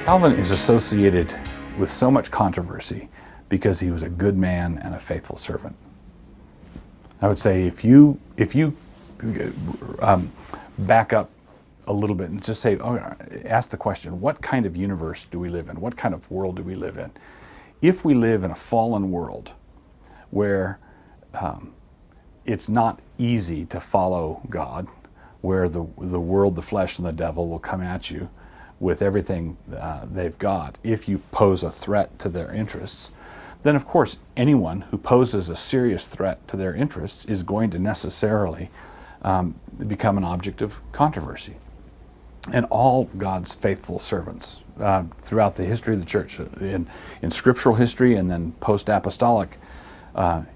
Calvin is associated with so much controversy because he was a good man and a faithful servant. I would say if you back up a little bit and just say, ask the question, what kind of universe do we live in? What kind of world do we live in? If we live in a fallen world where it's not easy to follow God, where the world, the flesh, and the devil will come at you with everything they've got, if you pose a threat to their interests, then of course anyone who poses a serious threat to their interests is going to necessarily become an object of controversy. And all God's faithful servants throughout the history of the church, in scriptural history and then post-apostolic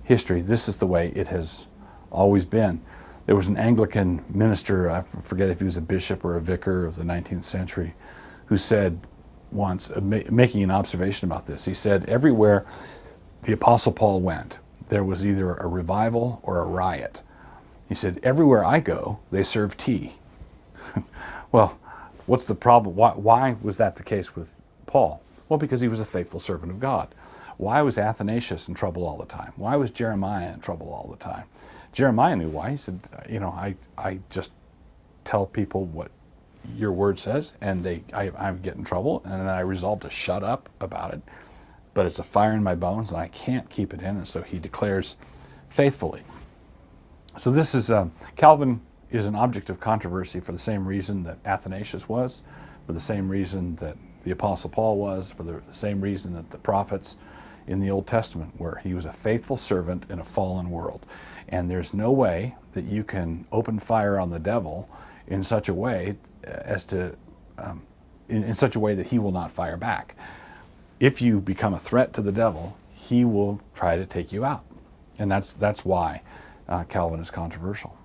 history, this is the way it has always been. There was an Anglican minister, I forget if he was a bishop or a vicar of the 19th century, who said once, making an observation about this, he said, everywhere the Apostle Paul went, there was either a revival or a riot. He said, everywhere I go, they serve tea. Well, what's the problem? Why was that the case with Paul? Well, because he was a faithful servant of God. Why was Athanasius in trouble all the time? Why was Jeremiah in trouble all the time? Jeremiah knew why. He said, I just tell people what your word says, and I get in trouble, and then I resolve to shut up about it. But it's a fire in my bones, and I can't keep it in, and so he declares faithfully. So this is, Calvin is an object of controversy for the same reason that Athanasius was, for the same reason that the Apostle Paul was, for the same reason that the prophets in the Old Testament were. He was a faithful servant in a fallen world. And there's no way that you can open fire on the devil in such a way as to, in such a way that he will not fire back. If you become a threat to the devil, he will try to take you out. And that's why Calvin is controversial.